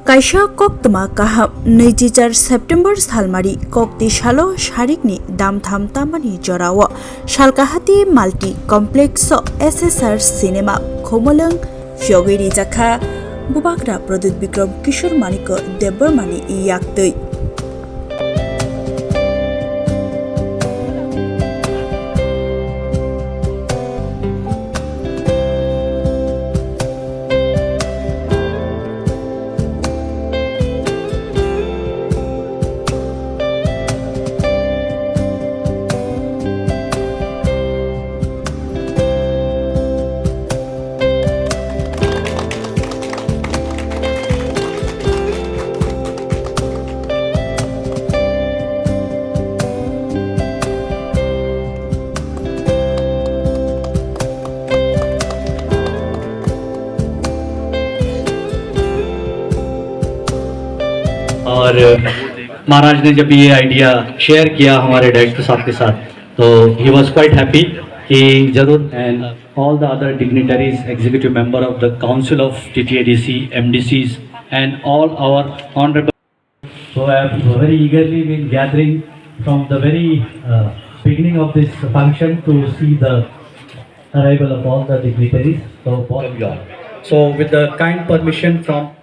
Kaisa koktama kaham 24 September salmari kokti shalo sharikni damtham tamani jorawo shalkahati multi complex SSR cinema khomolang fyogiri jakha bubagra Pradut Bikram Kishore Manik Debarmani yaktui और महाराज ने जब ये idea share किया हमारे director साहब के साथ तो ही वॉज क्वाइट हैप्पी कि जरूर and all the other dignitaries executive member of the council of TTADC MDCs and all our honourable who have very eagerly been gathering from the very beginning of this function to see the arrival of all the dignitaries. So with the kind permission from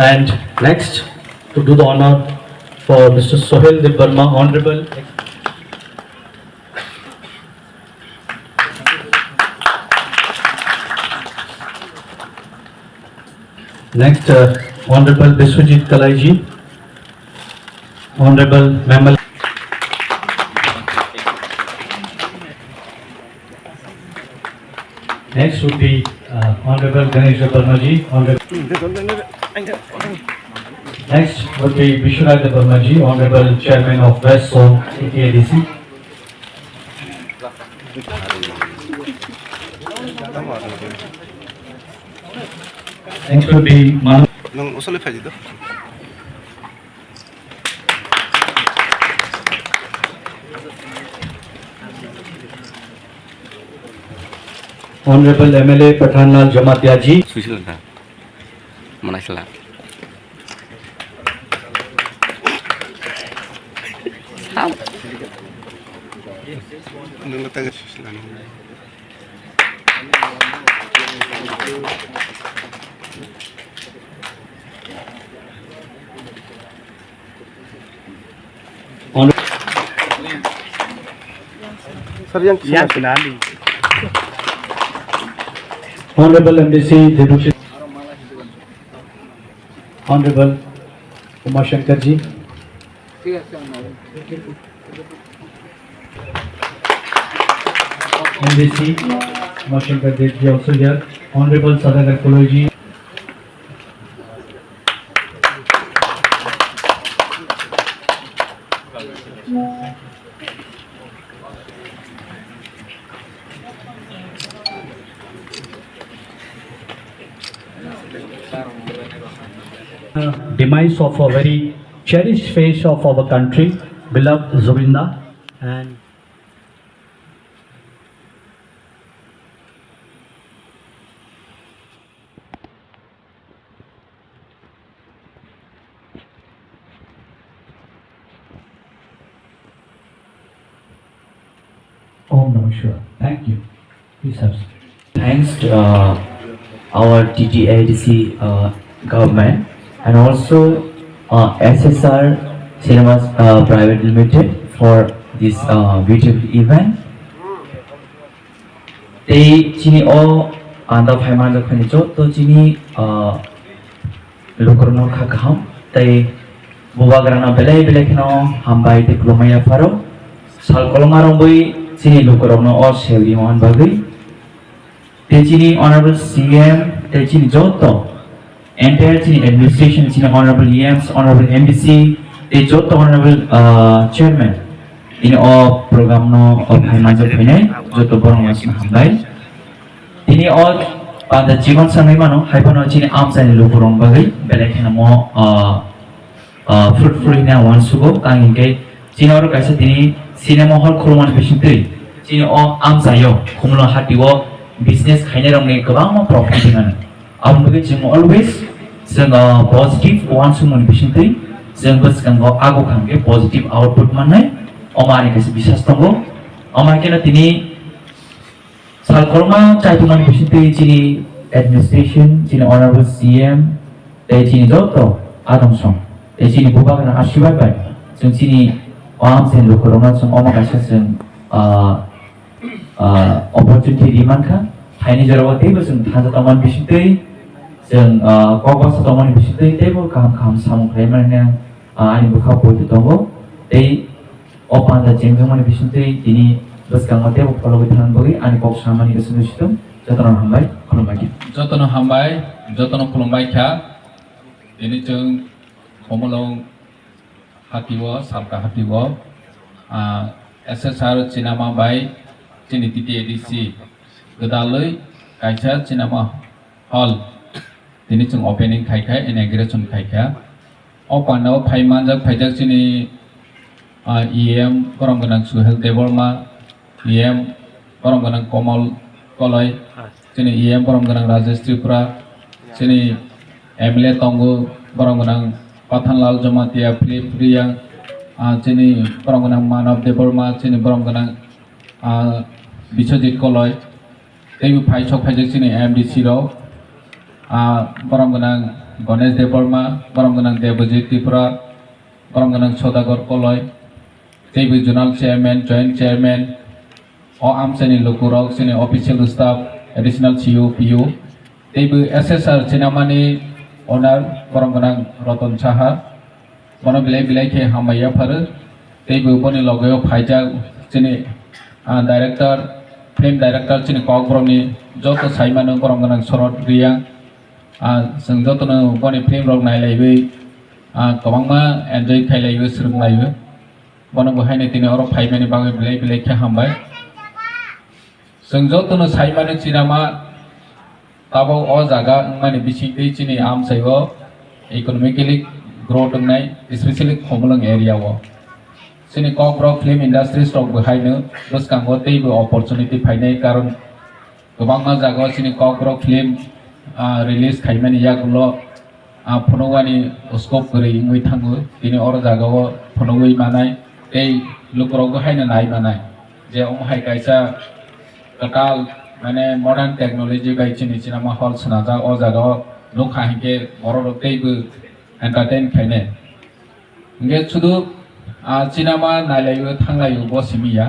and next to do the honor for Mr. Sohail Debarma, Honorable next Honorable Biswajit Kalaiji, Honorable Memal. Next would be Honorable Ganesh Debarmaji. Next would be Vishwanath Debarmaji, Honorable Chairman of West Zone TTADC. Next would be Manu. Honorable MLA Pathanlal Jamatia ji. Susilanta. Manasala. Honorable MDC Deputy Honorable Umar Shankar ji. MDC Umar Shankar ji also here. Honorable Sadagar Kolo ji. Demise of a very cherished face of our country, beloved Zubinda, and Om Namah Shivaya. Thank you. Please have. Thanks to our TTADC government and also SSR Cinemas Private Limited for this beautiful event. They chini o anda phaiman da khani jo to chini lokorno kha kham tai bubagrana belai belai khino hambai te klomaya faro sal kolmarong boi chini lokorno o seuri mon bagai te chini honorable CM te chini joto entire administration, honorable EMs, honorable MDC, the Joto honorable chairman in all program no of Himachal Pune, Joto Borong Mas Mahambai. Ini all pada जीवन संगै मानो हाइफानो चिनि आमसानि लुकुरं बागै बेलेखना मो fruitful ina wan sugo tangike chini oro kaisa tini cinema hall khulman bisingtui chini o amsayo khumlo hatiwo business khaina rongni gobang profit dingan ambuge jing always जों positive wan sumon bisingtui जों boskango ago khangke positive output manai omani kaisa bisas tongo omakena tini salkolma chaituman bisingtui chini administration chini honorable CM chini joto adongsong chini bubakna ashirwad bai जों chini amsen lukurona जों omakaisa जों opportunity dimanka haini jarawa tebo जों thajatongan bisingtui जों kogos tomon bisingtui tebo kaham samung khaimana ani bukha poitu tongo ei opanda jengmani bisingtui tini boskango tebo follow thanan bogi ani kok samani gesunu situm jotono hambai khulumbai jotono khulumbai kha ini जों homolong hatiwo sabka hatiwo SSR cinema bai chini titi edisi gedaloi kaisa cinema hall ini जों opening khai inauguration khai opano phaimanjak phaijak chini EM koronggonang Suhel Deborma EM koronggonang Komal Koloi chini EM koronggonang Rajesh Tripura chini MLA tongo koronggonang Pathanlal Jamatia Priyang chini koronggonang Manav Deborma chini koronggonang Biswajit Koloi teibu phaijak chini MDC ro koronggonang Ganesh Deborma koronggonang Debojit Tripura koronggonang Sodagar Koloi teibu zonal chairman joint chairman o amsani lukurok chini official staff additional CEO PO teibu SSR cinamani owner koronggonang Roton Saha bono bilai ke hamaya pharu teibu boni logoyo phaijak chini director film director chini kokbromni joto saimano koronggonang Sorot Riyang जों jotono boni film rok nailaibai kobangma enjoy khailaibai srunglaibai bono bohaine tini oro phaimani bagai bilai khe hambai जों jotono saimano cinema tabo o jaga mani bisingtui chini amsaigo economically growth ngai especially khomolong area o chini kokrok film industry stock bohaino boskango teibo opportunity phainai karon gobangma jaga chini kokrok film release khaimani yagulo phonogani scope gori ingui thango tini oro jagao phonogui manai ei lukrok haina nai manai je omhai kaisa total mane modern technology bai chini cinema hall sanaja o jagao nokha hinke borok teibo entertain khaine nge chudu cinema nailaibo thanglaibo bosimiya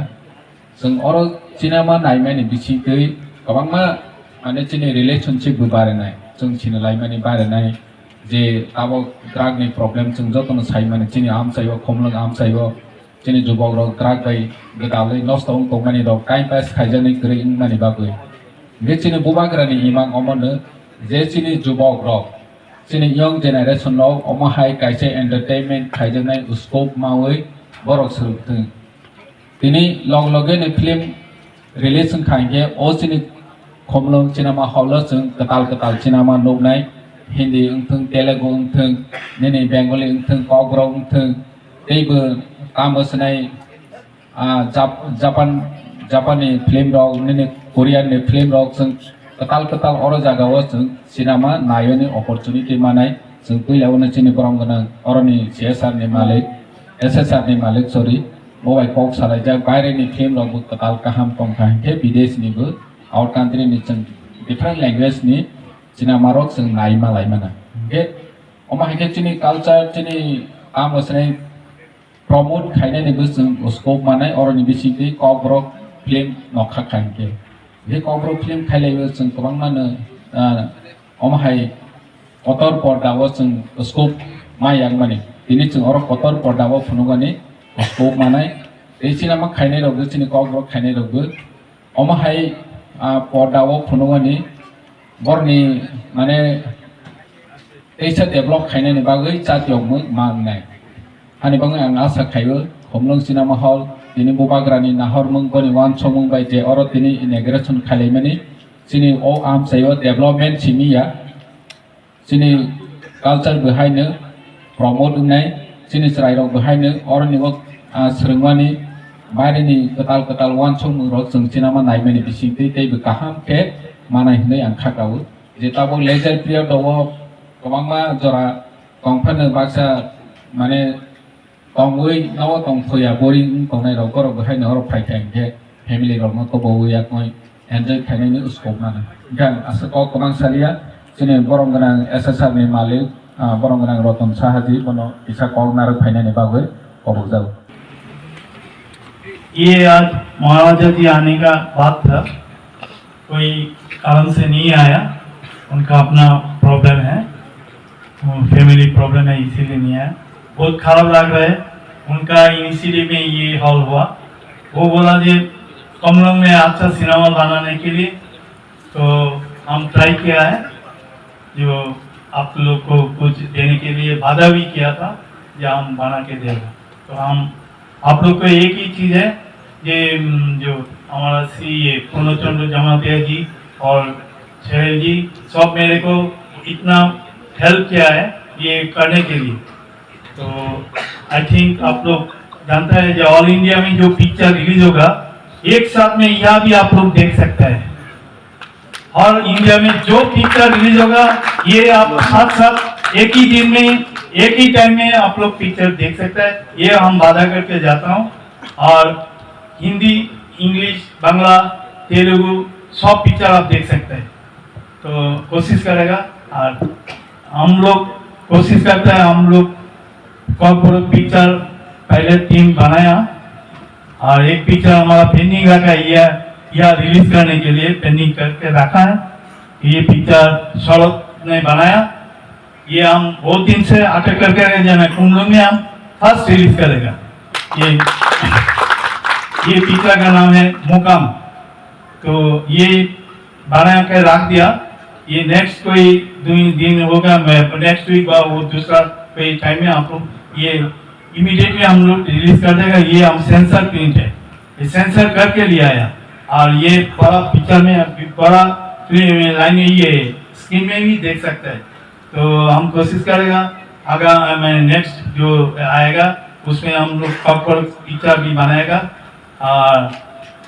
जों oro cinema naimani bisingtui kobangma ane chini relationship bu barenai जों chini laimani barenai je abo drug ni problem जों jotono saimani chini amsaibo khomlong amsaibo chini jubok rok drug bai gedalai nostong tongmani rok time pass khaijani gri ingmani bagui ge chini bubagrani imang omono je chini jubok rok chini young generation rok omohai kaise entertainment khaijanai scope mawi borok suruteng tini loge ni film release khainge o chini khomlong cinema hall जों ketal cinema noknai Hindi ungthung Telugu ungthung nini Bengali ungthung Kokrok ungthung teibo kamosnai Japanese film rok nini Korean ni film rok जों ketal oro jagao जों cinema nayoni opportunity manai जों puilawno chini koronggonang oroni CSR ni malik SSR ni malik sorry mobile kok salaijak baire ni film rok ketal kaham tongkha ke bidesh ni bu out country ni जों different language ni cinema rok जों naima laimana ke omahike chini culture chini amosnai promote khaine ni bu जों scope manai oroni bisingti kokrok film nokha khanke be kokrok film khailaibo जों kobang mano omahai kotor pordao जों scope mayang mani tini जों oro kotor pordao phunugani scope manai ei cinema khainai rok chini kokrok khainai rok omahai pordao phunugani borni mane eisa develop khainani bagai chatiok mangnai hani bangai ang asa khaibo khomlong cinema hall tini bubagrani nahor mung boni wan somung bai je oro tini inauguration khalaimani sini o am sayo development sini ya sini culture behind promote nai sini serai rok behind orang ni wak serengwani bayar ni ketal wan song rok seng sini mana nai meni bising tei bekaham ke mana ini yang kakau jeta bo leisure period dawo kemang ma jora kongpan baksa mane kongui nawa kong foya boring kong nai rok rok behind rok pai keng ke family rok no to bo ya koi enjoy khainai ni scope mana gan asa ko kemang salia sini borong ganang SSR ni malik borong ganang Roton Sahaji bono isa kong narak khainai ni bagoi kobuk jau ये आज महाराजा जी आने का बात था, कोई कारण से नहीं आया, उनका अपना प्रॉब्लम है, फैमिली प्रॉब्लम है इसीलिए नहीं आया। बहुत खराब लग रहा है, उनका इनिशिएटिव में ये हॉल हुआ। वो बोला जी कमलों में अच्छा सिनेमा बनाने के लिए, तो हम ट्राई किया है, जो आप लोग को कुछ देने के लिए वादा भी किया था, या हम बना के देगा। तो हम आप लोग को एक ही चीज़ है, ये जो हमारा ये पूर्णचंद्र जमातिया जी और शैल जी सब मेरे को इतना हेल्प किया है ये करने के लिए। तो आई थिंक आप लोग जानता है जो ऑल इंडिया में जो पिक्चर रिलीज होगा एक साथ में यह भी आप लोग देख सकते हैं। और इंडिया में जो पिक्चर रिलीज होगा ये आप साथ साथ एक ही दिन में एक ही टाइम में आप लोग पिक्चर देख सकते हैं, ये हम वादा करके जाता हूँ। और हिंदी, इंग्लिश, बांग्ला, तेलुगु सब पिक्चर आप देख सकते हैं, तो कोशिश करेगा। और हम लोग कोशिश करते हैं, हम लोग कॉर्पोरेट पिक्चर पहले 3 बनाया और एक पिक्चर हमारा पेंडिंग रखा है, यह रिलीज करने के लिए पेंडिंग करके रखा है। ये पिक्चर शरद ने बनाया, ये हम बहुत दिन से अटक करके जाना कुंभलों में हम फर्स्ट रिलीज करेगा। ये पिक्चर का नाम है मुकाम, तो ये बना के रख दिया। ये नेक्स्ट कोई 2 दिन होगा, मैं नेक्स्ट वीक वो दूसरा कोई टाइम में आप लोग ये इमीडिएटली हम लोग रिलीज कर देगा। ये हम सेंसर प्रिंट है, ये सेंसर करके लिया है। और ये बड़ा पिक्चर में बड़ा लाइन ये स्क्रीन में भी देख सकते हैं। तो हम कोशिश करेगा अगर मैं नेक्स्ट जो आएगा उसमें हम लोग कॉर्पोरेट पिक्चर भी बनाएगा। और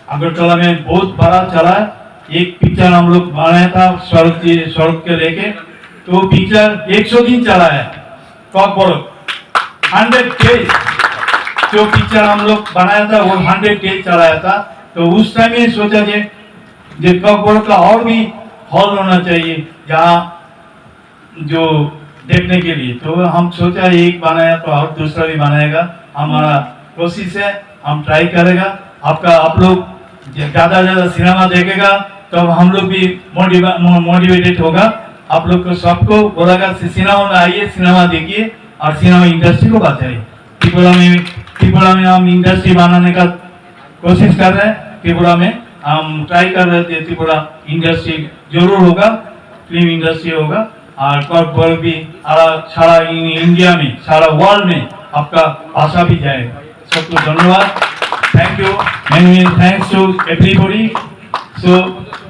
अगरतला में बहुत बड़ा चला है, एक पिक्चर हम लोग बनाया था सड़क के लेके, तो पिक्चर 100 दिन चला है। कॉर्पोरेट 100 डेज जो पिक्चर हम लोग बनाया था वो 100 डेज चलाया था। तो उस टाइम में सोचा जे कॉर्पोरेट का और भी हॉल होना चाहिए जहाँ जो देखने के लिए। तो हम सोचा एक बनाया तो और दूसरा भी बनाएगा, हमारा कोशिश है, हम ट्राई करेगा। आप लोग ज़्यादा सिनेमा देखेगा तो हम लोग भी मोटिवेटेड होगा। आप लोग को सबको बोलेगा सिनेमा में आइए, सिनेमा देखिए और सिनेमा इंडस्ट्री को बचाइए। त्रिपुरा में हम इंडस्ट्री बनाने का कोशिश कर रहे हैं। त्रिपुरा में हम ट्राई कर रहे थे, त्रिपुरा इंडस्ट्री जरूर होगा, फिल्म इंडस्ट्री होगा। और कॉर्पोरेट भी सारा इंडिया में, सारा वर्ल्ड में आपका भाषा भी जाएगा। सबको धन्यवाद, thank you, many thanks to everybody. So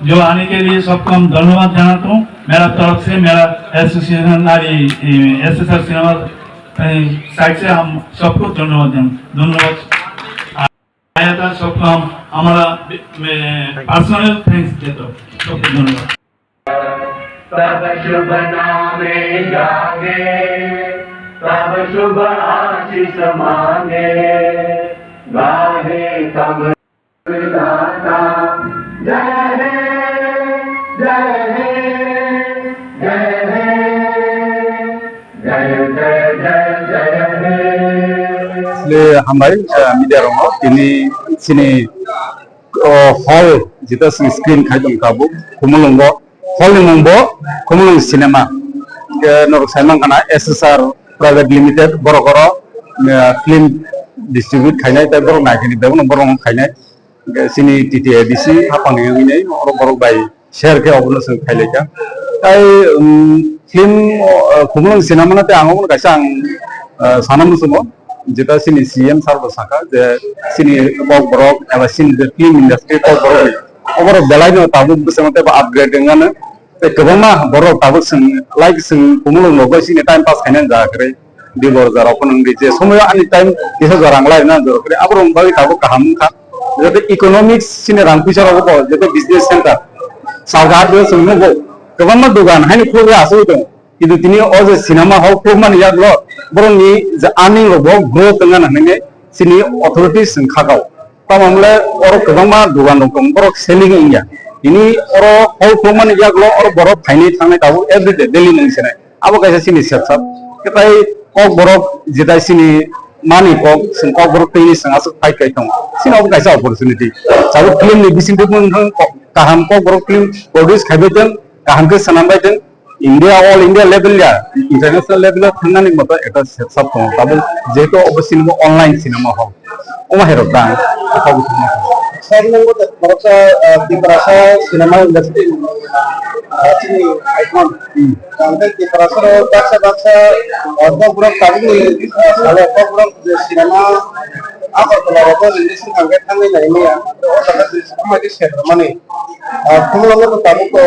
जो आने के लिए सबको हम धन्यवाद जनाता हूँ मेरा तरफ से, मेरा एसोसिएशन SSR सिनेमा साइड से हम सबको धन्यवाद आया था। सबको हम हमारा पर्सनल थैंक्स देता हूँ, सबको धन्यवाद। तब शुभ नामे जागे, तब शुभ आशीष मांगे, गाहे तब दाता। जय हे, जय हे, जय हे, जय जय जय जय हे। इसलिए हमारे media Roma ini sini hall jita screen khaidong kabu kumulungbo hall nungbo kumulung cinema ke norok saimang kana SSR private limited borokoro film distribute khainai ta borok naikini da borok khainai sini TTADC hapang yuni borok bai share ke obuno sing khaileka tai film kumulung cinema na te angong kaisa ang sanam sumo যেটা সিনি CM serve শাখা যে সিনি বক বরক এবার সিনি film industry বক বরক अबर बेलायनो ताबु बेसेमते upgrade ngano te kebama borok tabu sing like sing kumulung logo sini time pass kainan jakre di bor jara openung di je somoy ani time disa jarang lai na jor kre abrong bagi tabu kaham kha jete economics sini rang pisar obo jete business center sargar de sing no kebama dugan hani khulga asu to কিন্তু তিনি ও যে cinema hall প্রমাণ ইয়াগলো বরং নি যে earning রব growth ngana nenge sini authorities sing khagaw tamamle oro kebama dugan dong borok selling india ini oro hol proman yaklo oro borok phaini thangnai tabu everyday daily nang sene abo kaisa sini setsap ketai kok borok jetai sini mani kok sing kok borok tini sing asuk phai kai tong sini abo kaisa opportunity sabu film ni bisin de mun kaham kok borok film produce khabeten kaham ke sanambai den india all india level ya international level thangnani moto eta setsap tong tabu jeto obviously online cinema hall oma hero ta Saya nunggu mereka di perasa sinema industri sini icon. Sampai di perasa bangsa orang buruk tadi kalau orang buruk sinema apa kalau orang industri angkat tangan ini ya, orang di semua di share mana. Kemudian itu tamu ko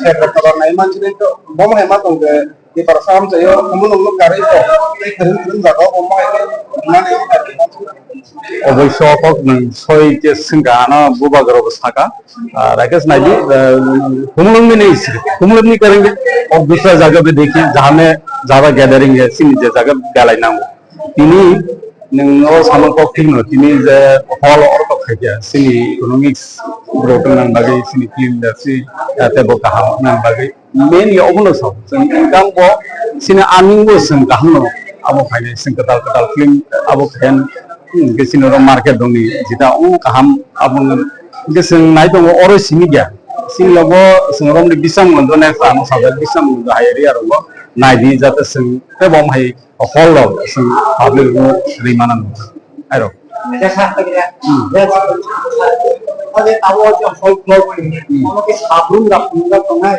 share kalau naik macam itu, bom hemat untuk di perasa am saya kemudian karya itu, keren jaga bom itu mana yang tadi. অবশ্য ছয় যে সিংগানা বুবাগর অবস্থাকা Rakesh Nazi कुमलंग में नहीं कुमलंग नहीं करेंगे और दूसरा जगह पे देखिए जहाँ में ज्यादा गैदरिंग है सिनी जगह गैलाई ना हो तिनी नंगो सामान को फिल्म तिनी जे हॉल और को खाया सिनी इकोनॉमिक्स ब्रोटन नंग बागे सिनी फिल्म जैसे ते बो कहा नंग बागे मेन ये ओबनो सब संगम को सिनी आर्निंग वो संगम नो अब खाने संगताल कताल फिल्म अब Khan gesino market dongni jita kaham abung gesing nai dong oro sini gya sing logo singrom di bisang mondo na sa mo sabel bisang mondo hayri aro nai di jata sing te bom hai hall lo sing public rimanan aro Jasa lagi ya. Ada tahu aja hall floor ini. Kalau kita sabun nggak pernah.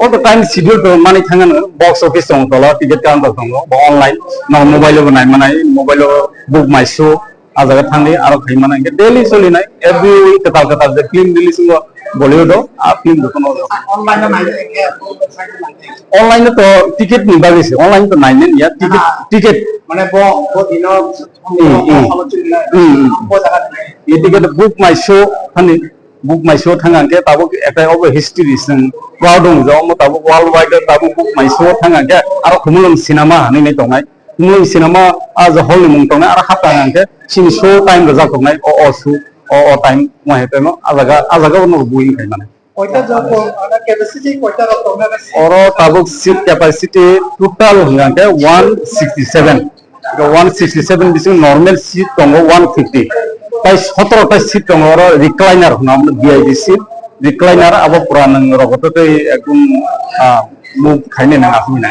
all the time schedule to mani thangan box office song tola ticket counter song online no mobile lo nai manai mobile book my show ajaga thangni aro khai manai daily soli nai every week katal the film release go bollywood a film dokono online to ticket ni bagise online to nai ya ticket mana bo dino ye ticket book my show hani book my show thangang ke tabu eta over history sing crowd ong jo mo tabu worldwide tabu book my show thangang ke aro khumulung cinema ni nei tongai khumulung cinema as a whole mung tongai aro hatangang ke sin show time ga tongai o show o time mo hete no azaga no buin kai mane koita jo ana capacity koita ro tonga oro tabu seat capacity total hangang ke 167 167 bising normal seat tongo 150 তাই 17টা seat তোমার recliner নাম VIP seat recliner আবার পুরান রগততে একদম মুখ খাইনে না আপনি না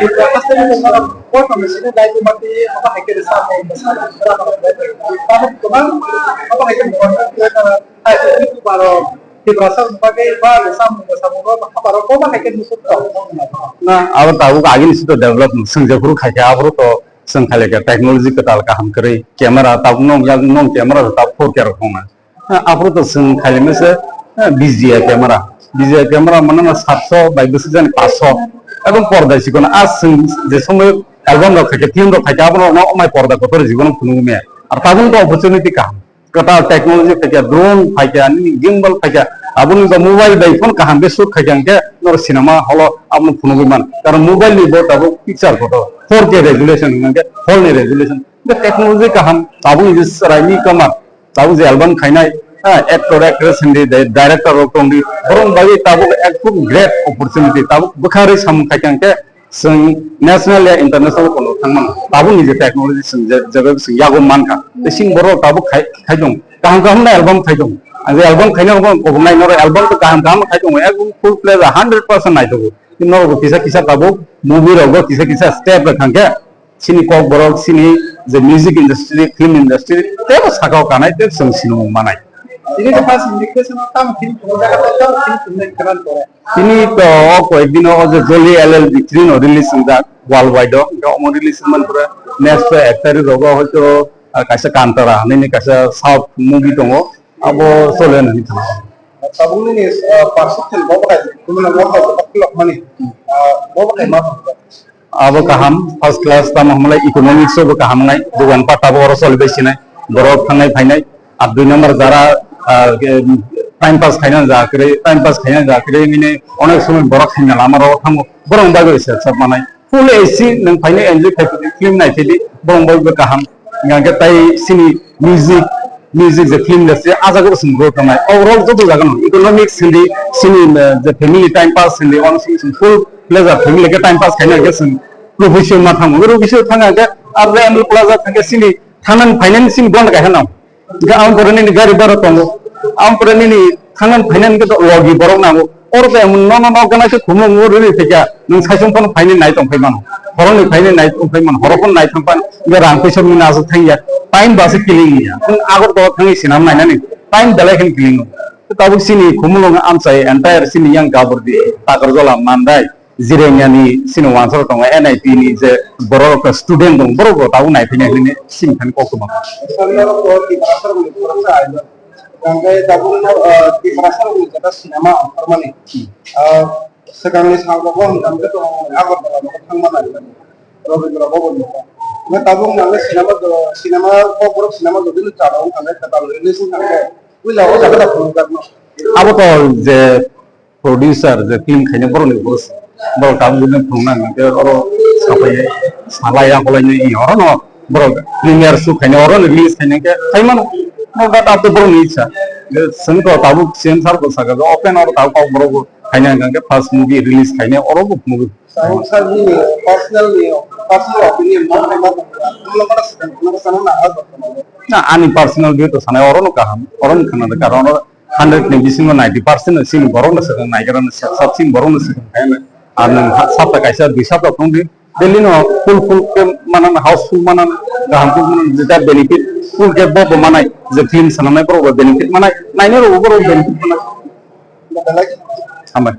না আবার তাও আগে নিশ্চিত ডেভেলপ সংযোগ খাইকে আবার তো संखाले के टेक्नोलॉजी के ताल का हम करे कैमरा तब नो कैमरा तब फोर के रखोंगे आपरो तो संखाले में से बीजीआई कैमरा माने ना 700 बाय 200 500 এবং পর্দা সিকোনা আজ যে সময় অ্যালবাম রক্ষা কে টিম রক্ষা কে আপনো না ওমাই পর্দা কত জীবন ফুনুমে আর তাদের তো অপরচুনিটি কাম কটা টেকনোলজি থেকে ড্রোন ফাইকা নি gimbal Faika abun ga mobile by phone kaham be shoot khajang ke nor cinema holo abun phunugi man karon mobile ni bot abo picture photo 4K resolution nge hol ni resolution the technology kaham abun is raimi kamar tabu je album khainai actor actress hindi director rokongdi borong bagi tabu ekdum great opportunity tabu bukhari sam khajang ke sing national ya international kono thangman tabu ni je technology sing jaga sing yago man ka sing boro tabu khaijong kaham na album khaijong ang album khaina ko nai nor album to kaham khaijong ekdum full play 100% nai to nor ko kisa tabu movie rogo kisa step rakhangke sini kok borok sini the music industry film industry tebo sakao kanai te sing sino manai ini ke pas invitation tam film jaga to film kran kore ini to ko ekdin o je joli llb 3 no release da worldwide o mo release man pura next actor rogo hoto kaisa kantara nini kaisa south movie tongo abo sole na ni thala tabung ni persentil bawa kai kemudian bawa bakal money bawa kai mah abo kaham first class ta mahmulai economics bo kaham nai dugan pata bo oro sole beshi nai borok thangnai phainai ar 2 number jara time pass খাইনা যাকরে মিনে অনেক সময় বড় খাইনা আমারও থামো বরং বাগো এসে সব মানাই ফুল এসি নং ফাইনে এনজয় খাইতে ফিল্ম নাইতেলি বরং বাগো কাহাম গাঙ্গে তাই সিনি মিউজিক যে ফিল্ম আছে আজাগো সিন গো কামাই ওভারঅল যত জাগানো ইকোনমিক্স হিন্দি সিনি যে ফ্যামিলি টাইম পাস হিন্দি অন সিন ফুল প্লেজার ফ্যামিলি কে টাইম পাস খাইনা গেছেন প্রফেশন মা থামো ওর বিষয় থাঙ্গা গে আর রেমল প্লাজা থাকে সিনি থানান ফাইন্যান্সিং বন্ড গাহানাম ga am porani ni gari baro tongo am porani ni thangan finance ke logi borok nango or be no gana ke khumo ngor ri theka nung saisong pon finance nai tong phaiman horong ni finance nai tong phaiman horokon nai thampan ga rang pesor ni nasu thaiya time base killing ya agor do thangi sinam nai nani time dalai khin killing to tabu sini khumulong am sai entire sini yang gabor di takar jola mandai jirengani sino wansor tong NIT ni je borok student dong borok tabu nai phine ni sim khan ko ko Sebenarnya kalau di pasar merasa ada, bangkai tabung di pasar kita sinema permanen. Sekarang ini sangat bagus, kami tu agak berapa mana ni, berapa boleh. Nah tabung nanti sinema kau buruk sinema tu dulu cara orang kami kata rilis nanti, bila orang kata program. abo to je producer je film khaine boro ni bos boro kam june thungna ke oro sapai salaya kolai ni oro no boro premier su khaine oro release khaine ke thaiman no dat ab boro ni cha sing ko tabu sensor ko saga open oro tabu ko boro khaine ke first movie release khaine oro book movie Saya ni personal opinion, mana kalau kita sana nak ada. na ani personal view to sanai oro no kaham oro ni khana da karon 100 ne bising 90% sin boro na sa nai karan sab sin boro na sa khaine ar nang sab ta kaisa bisa to thong di delhi no full ke manan houseful manan gaham tu jeta benefit full ke bo manai je film sanamai pro benefit manai nai ne ro benefit manai Ada lagi. amai